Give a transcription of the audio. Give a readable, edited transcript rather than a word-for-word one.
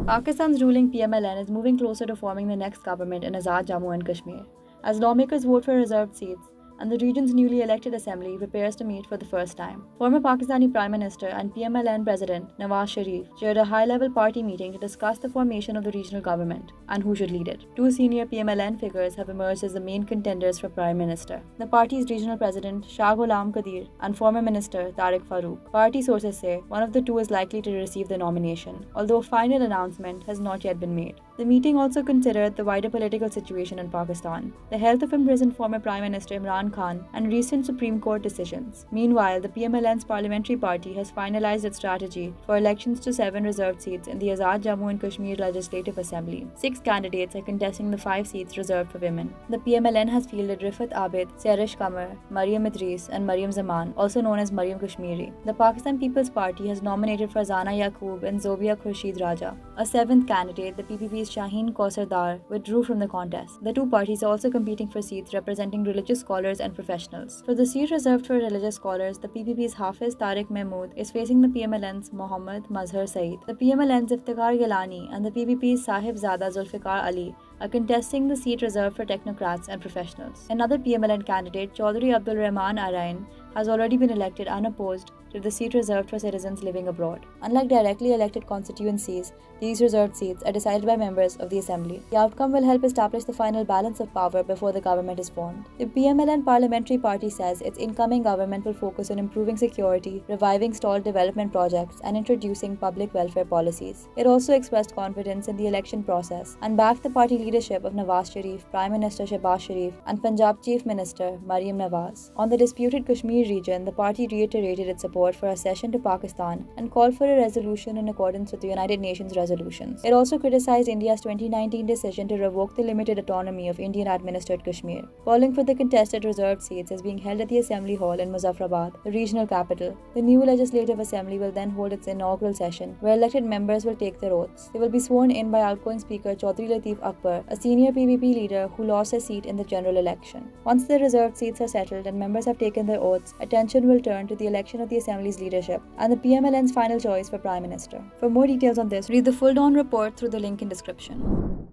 Pakistan's ruling PMLN is moving closer to forming the next government in Azad Jammu and Kashmir, as lawmakers vote for reserved seats and the region's newly elected assembly prepares to meet for the first time. Former Pakistani Prime Minister and PMLN President Nawaz Sharif chaired a high-level party meeting to discuss the formation of the regional government and who should lead it. Two senior PMLN figures have emerged as the main contenders for Prime Minister: the party's regional president Shah Ghulam Qadir and former minister Tariq Farooq. Party sources say one of the two is likely to receive the nomination, although a final announcement has not yet been made. The meeting also considered the wider political situation in Pakistan, the health of imprisoned former Prime Minister Imran Khan, and recent Supreme Court decisions. Meanwhile, the PMLN's parliamentary party has finalized its strategy for elections to 7 reserved seats in the Azad Jammu and Kashmir Legislative Assembly. 6 candidates are contesting the 5 seats reserved for women. The PMLN has fielded Rifat Abid, Sarish Qamar, Maryam Idris, and Maryam Zaman, also known as Maryam Kashmiri. The Pakistan People's Party has nominated Farzana Yaqoob and Zobia Khurshid Raja. A 7th candidate, the PPP's Shaheen Kausar Dar, withdrew from the contest. The two parties are also competing for seats representing religious scholars and professionals. For the seat reserved for religious scholars, the PPP's Hafiz Tariq Mahmood is facing the PMLN's Mohammad Mazhar Saeed. The PMLN's Iftikhar Gilani and the PPP's Sahib Zada Zulfikar Ali are contesting the seat reserved for technocrats and professionals. Another PMLN candidate, Chaudhry Abdul Rahman Arain, has already been elected unopposed to the seat reserved for citizens living abroad. Unlike directly elected constituencies, these reserved seats are decided by members of the assembly. The outcome will help establish the final balance of power before the government is formed. The PMLN parliamentary party says its incoming government will focus on improving security, reviving stalled development projects, and introducing public welfare policies. It also expressed confidence in the election process and backed the party leadership of Nawaz Sharif, Prime Minister Shehbaz Sharif, and Punjab Chief Minister Maryam Nawaz. On the disputed Kashmir region, the party reiterated its support for accession to Pakistan and called for a resolution in accordance with the United Nations resolutions. It also criticized India's 2019 decision to revoke the limited autonomy of Indian-administered Kashmir. Polling for the contested reserved seats is being held at the Assembly Hall in Muzaffarabad, the regional capital. The new Legislative Assembly will then hold its inaugural session, where elected members will take their oaths. They will be sworn in by outgoing Speaker Chaudhry Lateef Akbar, a senior PPP leader who lost his seat in the general election. Once the reserved seats are settled and members have taken their oaths, attention will turn to the election of the Assembly's leadership and the PMLN's final choice for Prime Minister. For more details on this, read the full Dawn report through the link in description.